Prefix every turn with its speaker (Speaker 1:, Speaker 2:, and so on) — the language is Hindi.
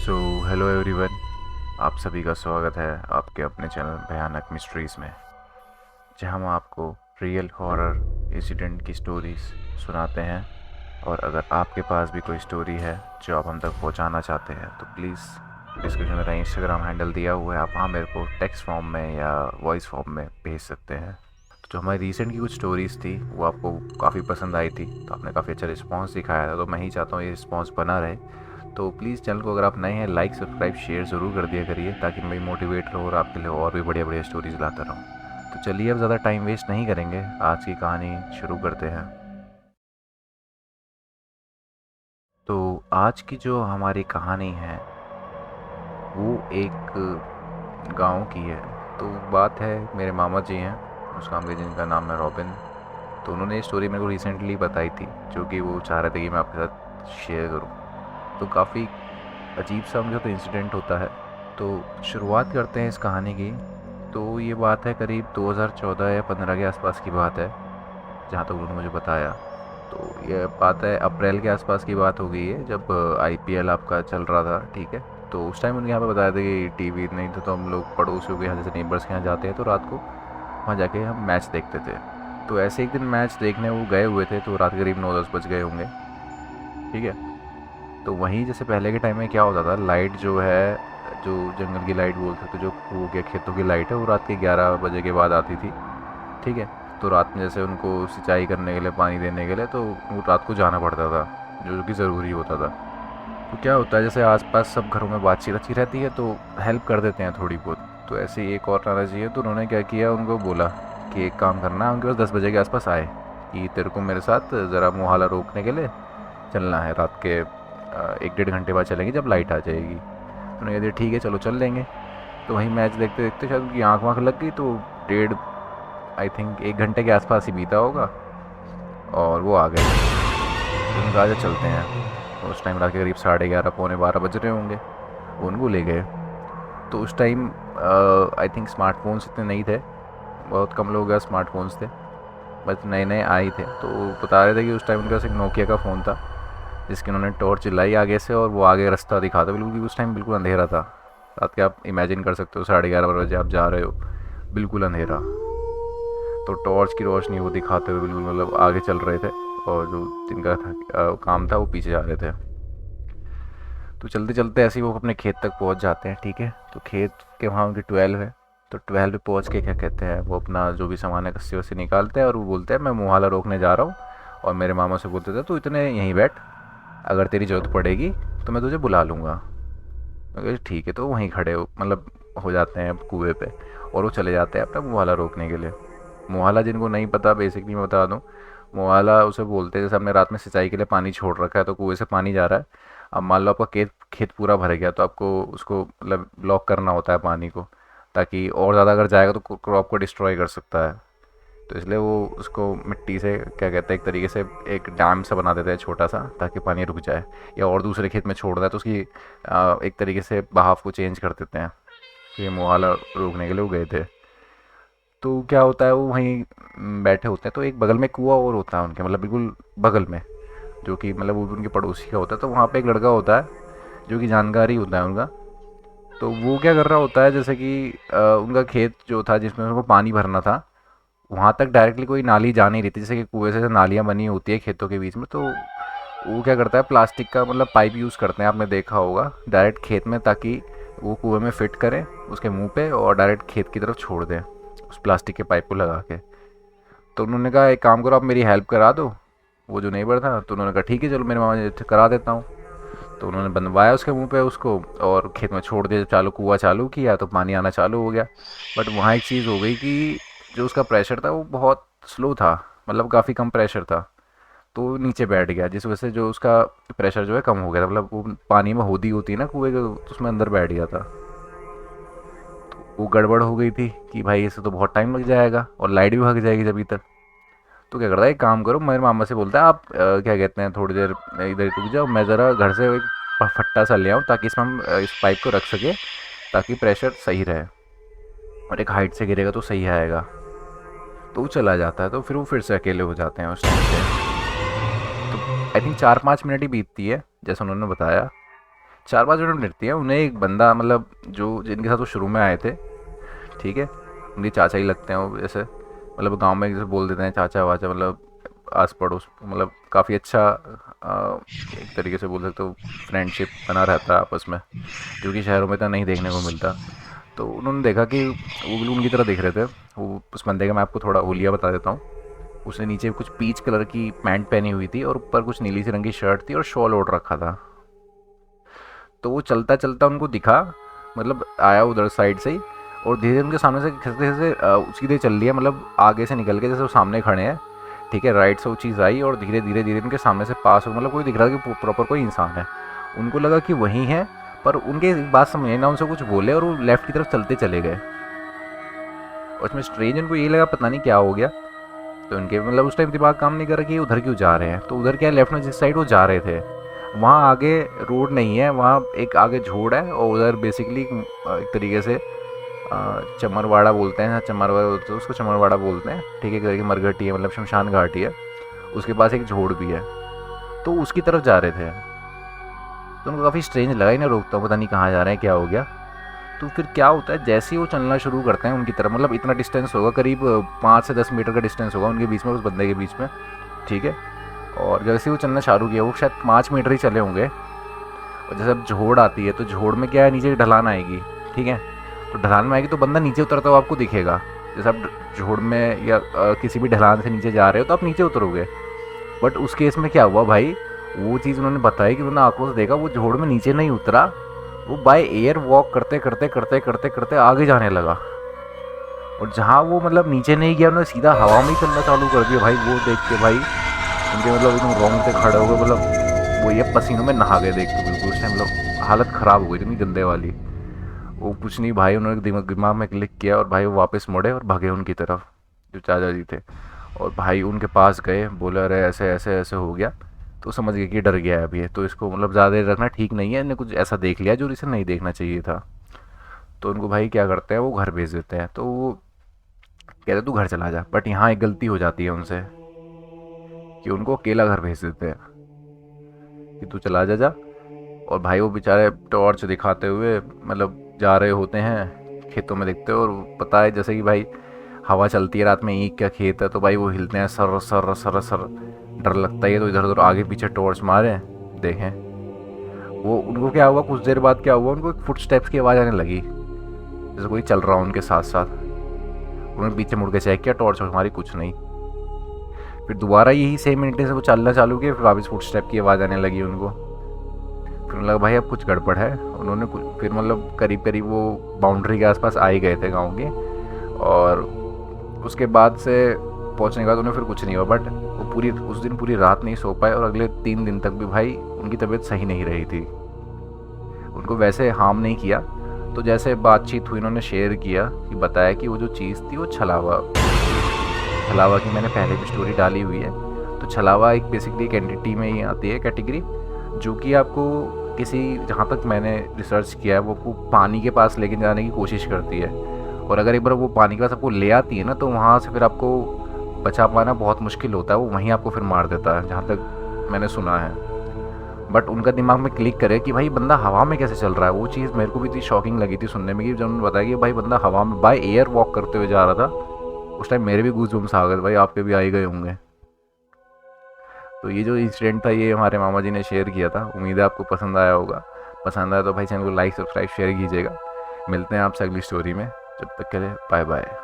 Speaker 1: सो हेलो एवरीवन, आप सभी का स्वागत है आपके अपने चैनल भयानक मिस्ट्रीज़ में, जहां हम आपको रियल हॉरर इंसिडेंट की स्टोरीज सुनाते हैं। और अगर आपके पास भी कोई स्टोरी है जो आप हम तक पहुंचाना चाहते हैं तो प्लीज़ डिस्क्रिप्शन में मेरा इंस्टाग्राम हैंडल दिया हुआ है, आप वहाँ मेरे को टेक्स्ट फॉर्म में या वॉइस फॉर्म में भेज सकते हैं। तो जो हमारी रिसेंट की कुछ स्टोरीज़ थी वो आपको काफ़ी पसंद आई थी, तो आपने काफ़ी अच्छा रिस्पॉन्स दिखाया था, तो मैं ही चाहता हूँ ये रिस्पॉन्स बना रहे। तो प्लीज़ चैनल को अगर आप नए हैं लाइक सब्सक्राइब शेयर ज़रूर कर दिया करिए, ताकि मैं मोटिवेट रहूँ और आपके लिए और भी बढ़िया बढ़िया स्टोरीज़ लाता रहूँ। तो चलिए अब ज़्यादा टाइम वेस्ट नहीं करेंगे, आज की कहानी शुरू करते हैं। तो आज की जो हमारी कहानी है वो एक गांव की है। तो बात है, मेरे मामा जी हैं उस गाँव के, जिनका नाम है रॉबिन। तो उन्होंने ये स्टोरी मेरे को रिसेंटली बताई थी, जो कि वो चाह रहे थे कि मैं आपके साथ शेयर करूँ। तो काफ़ी अजीब सा उनका तो इंसिडेंट होता है। तो शुरुआत करते हैं इस कहानी की। तो ये बात है करीब 2014 या 15 के आसपास की बात है, जहाँ तक उन्होंने मुझे बताया। तो ये बात है अप्रैल के आसपास की बात हो गई है, जब आईपीएल आपका चल रहा था, ठीक है। तो उस टाइम उनके यहाँ पे बताया था कि टीवी नहीं था, तो हम लोग पड़ोसियों के यहाँ जैसे नेबर्स के यहाँ जाते हैं तो रात को वहाँ जाके हम मैच देखते थे। तो ऐसे एक दिन मैच देखने वो गए हुए थे, तो रात के करीब 9-10 बज गए होंगे, ठीक है। तो वहीं जैसे पहले के टाइम में क्या होता था, लाइट जो है, जो जंगल की लाइट बोल सकते, जो वो क्या खेतों की लाइट है, वो रात के 11 बजे के बाद आती थी, ठीक है। तो रात में जैसे उनको सिंचाई करने के लिए, पानी देने के लिए, तो वो रात को जाना पड़ता था, जो कि ज़रूरी होता था। तो क्या होता है, जैसे आसपास सब घरों में बातचीत अच्छी रहती है तो हेल्प कर देते हैं थोड़ी बहुत। तो ऐसे ही एक और नाना जी है, तो उन्होंने क्या किया, उनको बोला कि एक काम करना है, उनके पास 10 बजे के आसपास आए कि तेरे को मेरे साथ ज़रा मुहाला रोकने के लिए चलना है, रात के 1-1.5 घंटे बाद चलेंगे जब लाइट आ जाएगी। तो उन्होंने कह दिया ठीक है चलो चल लेंगे। तो वहीं मैच देखते देखते शायद उनकी आँख वाँख लग गई, तो डेढ़ आई थिंक 1 घंटे के आसपास ही बीता होगा और वो आ गए। तो उन्होंने कहा "आजा चलते हैं"। तो उस टाइम रात के करीब 11:30 पौने 12 बज रहे होंगे। वो उनको ले गए। तो उस टाइम आई थिंक स्मार्टफोन्स इतने नहीं थे, बहुत कम लोगों के पास स्मार्टफोन्स थे, बस नए नए आए ही थे। तो वो बता रहे थे कि उस टाइम उनके पास एक नोकिया का फ़ोन था, जिसकी उन्होंने टॉर्च जलाई आगे से, और वो आगे रास्ता दिखा था बिल्कुल, उस टाइम बिल्कुल अंधेरा था। रात के आप इमेजिन कर सकते हो 11:30 बजे आप जा रहे हो, बिल्कुल अंधेरा। तो टॉर्च की रोशनी वो दिखाते हुए बिल्कुल, मतलब आगे चल रहे थे, और जो जिनका था काम था वो पीछे जा रहे थे। तो चलते चलते ऐसे ही वो अपने खेत तक पहुंच जाते हैं, ठीक है। तो खेत के वहाँ उनकी 12 है। तो 12 पे पहुँच के क्या कहते हैं, वो अपना जो भी सामान है कस्सी वस्सी निकालते हैं, और वो बोलते हैं मैं मुहाला रोकने जा रहा हूँ। और मेरे मामा से बोलते थे तो इतने यहीं बैठ, अगर तेरी ज़रूरत पड़ेगी तो मैं तुझे बुला लूँगा। मैं कहा ठीक है। तो वहीं खड़े हो, मतलब हो जाते हैं कुएं पे, और वो चले जाते हैं अपना मुहाला रोकने के लिए। मुहाला जिनको नहीं पता, बेसिकली मैं बता दूँ, मुहाला उसे बोलते हैं जैसे हमने रात में सिंचाई के लिए पानी छोड़ रखा है, तो कुएं से पानी जा रहा है। अब मान लो आपका खेत खेत पूरा भर गया, तो आपको उसको मतलब ब्लॉक करना होता है पानी को, ताकि और ज़्यादा अगर जाएगा तो क्रॉप को डिस्ट्रॉय कर सकता है। तो इसलिए वो उसको मिट्टी से क्या कहते हैं, एक तरीके से एक डैम सा बना देते हैं छोटा सा, ताकि पानी रुक जाए। या और दूसरे खेत में छोड़ दें तो उसकी एक तरीके से बहाव को चेंज कर देते हैं। तो ये मुहाला रोकने के लिए वो गए थे। तो क्या होता है, वो वहीं बैठे होते हैं, तो एक बगल में कुआं और होता है उनके, मतलब बिल्कुल बगल में, जो कि मतलब वो भी उनके पड़ोसी का होता है। तो वहाँ पे एक लड़का होता है जो कि जानकारी होता है उनका। तो वो क्या कर रहा होता है, जैसे कि उनका खेत जो था जिसमें उनको पानी भरना था, वहाँ तक डायरेक्टली कोई नाली जा नहीं रही थी, जैसे कि कुएं से नालियाँ बनी होती है खेतों के बीच में। तो वो क्या करता है, प्लास्टिक का मतलब पाइप यूज़ करते हैं, आपने देखा होगा, डायरेक्ट खेत में, ताकि वो कुएं में फिट करें उसके मुंह पे और डायरेक्ट खेत की तरफ छोड़ दें उस प्लास्टिक के पाइप को लगा के। तो उन्होंने कहा एक काम करो, आप मेरी हेल्प करा दो, वो जो नेबर था। तो उन्होंने कहा ठीक है चलो, मेरे मामा जी करा देता हूँ। तो उन्होंने बनवाया उसके मुंह पे उसको, और खेत में छोड़ दिया। चालू कुआं चालू किया तो पानी आना चालू हो गया। बट वहाँ एक चीज़ हो गई कि जो उसका प्रेशर था वो बहुत स्लो था, मतलब काफ़ी कम प्रेशर था। तो वो नीचे बैठ गया, जिस वजह से जो उसका प्रेशर जो है कम हो गया था, मतलब वो पानी में होदी होती है ना कुएं के, तो उसमें अंदर बैठ गया था। तो वो गड़बड़ हो गई थी कि भाई इसे तो बहुत टाइम लग जाएगा और लाइट भी भाग जाएगी जब तक। तो क्या करता है, एक काम करो, मेरे मामा से बोलता है आप क्या कहते हैं, थोड़ी देर इधर ही रुक जाओ, मैं ज़रा घर से एक फट्टा सा ले आऊँ, ताकि इसमें हम इस पाइप को रख सके, ताकि प्रेशर सही रहे, और एक हाइट से गिरेगा तो सही आएगा। तो वो चला जाता है, तो फिर वो फिर से अकेले हो जाते हैं उस टाइम पे। तो आई थिंक 4-5 मिनट ही बीतती है, जैसे उन्होंने बताया, 4-5 मिनट है। उन्हें एक बंदा मतलब जो जिनके साथ वो शुरू में आए थे, ठीक है, उनके चाचा ही लगते हैं वो, जैसे मतलब गांव में जैसे बोल देते हैं चाचा वाचा, मतलब आस पड़ोस, मतलब काफ़ी अच्छा एक तरीके से बोल सकते हो फ्रेंडशिप बना रहता है आपस में, जो कि शहरों में इतना नहीं देखने को मिलता। तो उन्होंने देखा कि वो बिल्कुल उनकी तरह दिख रहे थे। वो उस बंदे का मैं आपको थोड़ा ओलिया बता देता हूँ। उसने नीचे कुछ पीच कलर की पैंट पहनी हुई थी और ऊपर कुछ नीली सी रंग की शर्ट थी और शॉल ओढ़ रखा था। तो वो चलता चलता उनको दिखा, मतलब आया उधर साइड से ही, और धीरे धीरे उनके सामने से खिसते खिसते उसकी धीरे चल रही है, मतलब आगे से निकल के, जैसे वो सामने खड़े हैं, ठीक है, राइट से वो चीज़ आई और धीरे धीरे धीरे उनके सामने से पास हो, मतलब कोई दिख रहा था कि प्रॉपर कोई इंसान है। उनको लगा कि वही है, पर उनके बात समझे ना, उनसे कुछ बोले और वो लेफ्ट की तरफ चलते चले गए। और इसमें स्ट्रेंज उनको ये लगा पता नहीं क्या हो गया। तो उनके मतलब उस टाइम दिमाग काम नहीं कर रहा कि ये उधर क्यों जा रहे हैं। तो उधर क्या है, लेफ्ट में जिस साइड वो जा रहे थे वहाँ आगे रोड नहीं है, वहाँ एक आगे झोड़ है और उधर बेसिकली एक तरीके से चमरवाड़ा बोलते हैं, चमरवाड़ा बोलते हैं उसको, चमरवाड़ा बोलते हैं, ठीक है, करके मरघटी है, मतलब शमशान घाटी है, उसके पास एक झोड़ भी है। तो उसकी तरफ जा रहे थे। तो उनको काफ़ी स्ट्रेंज लगा, ही ना रोकता हूँ, पता नहीं कहाँ जा रहे हैं, क्या हो गया। तो फिर क्या होता है, जैसे ही वो चलना शुरू करते हैं उनकी तरफ, मतलब इतना डिस्टेंस होगा, करीब 5 से 10 मीटर का डिस्टेंस होगा उनके बीच में, उस बंदे के बीच में, ठीक है। और जैसे ही वो चलना चालू किया, वो शायद 5 मीटर ही चले होंगे, और जैसे अब झोड़ आती है तो झोड़ में क्या है, नीचे ढलान आएगी, ठीक है। तो ढलान में आएगी तो बंदा नीचे उतरता हुआ आपको दिखेगा। जैसे आप झोड़ में या किसी भी ढलान से नीचे जा रहे हो तो आप नीचे उतरोगे। बट उस केस में क्या हुआ भाई, वो चीज़ उन्होंने बताई कि उन्होंने आंखों से देखा, वो झोड़ में नीचे नहीं उतरा, वो बाय एयर वॉक करते करते करते करते करते आगे जाने लगा। और जहाँ वो मतलब नीचे नहीं गया, उन्होंने सीधा हवा में ही चलना चालू कर दिया भाई। वो देख के भाई उनके मतलब एकदम रोंगटे खड़े हो गए, मतलब वो ये पसीनों में नहा गए देख के, बिल्कुल उससे मतलब हालत ख़राब हो गई इतनी गंदे वाली। वो कुछ नहीं भाई, उन्होंने दिमाग दिमाग में क्लिक किया और भाई वो वापस मुड़े और भागे उनकी तरफ, जो चाचा जी थे। और भाई उनके पास गए, बोले अरे ऐसे ऐसे ऐसे हो गया। तो समझ गए कि डर गया है अभी ये, तो इसको मतलब ज़्यादा देर रखना ठीक नहीं है, इन्हें कुछ ऐसा देख लिया जो इसे नहीं देखना चाहिए था। तो उनको भाई क्या करते हैं, वो घर भेज देते हैं। तो वो कहते तू घर चला जा, बट यहाँ एक गलती हो जाती है उनसे कि उनको अकेला घर भेज देते हैं कि तू चला जा जा। और भाई वो बेचारे टॉर्च दिखाते हुए मतलब जा रहे होते हैं खेतों में, देखते हो, और पता है जैसे कि भाई हवा चलती है रात में, ईंट का खेत है, तो भाई वो हिलते हैं सर सर सर सर, डर लगता ही है। तो इधर उधर आगे पीछे टॉर्च मारे, देखें। वो उनको क्या हुआ, कुछ देर बाद क्या हुआ, उनको एक फुट स्टेप्स की आवाज़ आने लगी, जैसे कोई चल रहा हो उनके साथ साथ। उन्होंने पीछे मुड़ के चेक किया, टॉर्च हमारी कुछ नहीं। फिर दोबारा यही सेम मिनट से वो चलना चालू किया, फिर वापस फुट स्टेप की आवाज़ आने लगी उनको। फिर लगा भाई अब कुछ गड़बड़ है। उन्होंने कुछ फिर मतलब करीब करीब वो बाउंड्री के आसपास आ ही गए थे गांव के। और उसके बाद से पहुंचने के बाद उन्हें फिर कुछ नहीं हुआ, बट वो पूरी उस दिन पूरी रात नहीं सो पाए और अगले 3 दिन तक भी भाई उनकी तबीयत सही नहीं रही थी। उनको वैसे हार्म नहीं किया। तो जैसे बातचीत हुई, उन्होंने शेयर किया कि बताया कि वो जो चीज़ थी वो छलावा, छलावा की मैंने पहले भी स्टोरी डाली हुई है। तो छलावा एक बेसिकली एक एंटिटी में ही आती है कैटेगरी, जो कि आपको किसी, जहाँ तक मैंने रिसर्च किया है, वो आपको पानी के पास लेके जाने की कोशिश करती है। और अगर एक बार वो पानी के पास आपको ले आती है ना, तो वहाँ से फिर आपको बचा पाना बहुत मुश्किल होता है, वो वहीं आपको फिर मार देता है, जहाँ तक मैंने सुना है। बट उनका दिमाग में क्लिक करे कि भाई बंदा हवा में कैसे चल रहा है। वो चीज़ मेरे को भी इतनी शॉकिंग लगी थी सुनने में कि जब उन्होंने बताया कि भाई बंदा हवा में बाय एयर वॉक करते हुए जा रहा था। उस टाइम मेरे भी गूज़बम्स आ गए, भाई आपके भी आ ही गए होंगे। तो ये जो इंसिडेंट था ये हमारे मामा जी ने शेयर किया था। उम्मीद है आपको पसंद आया होगा। पसंद आया तो भाई चैनल को लाइक सब्सक्राइब शेयर कीजिएगा। मिलते हैं आपसे अगली स्टोरी में, जब तक के लिए बाय बाय।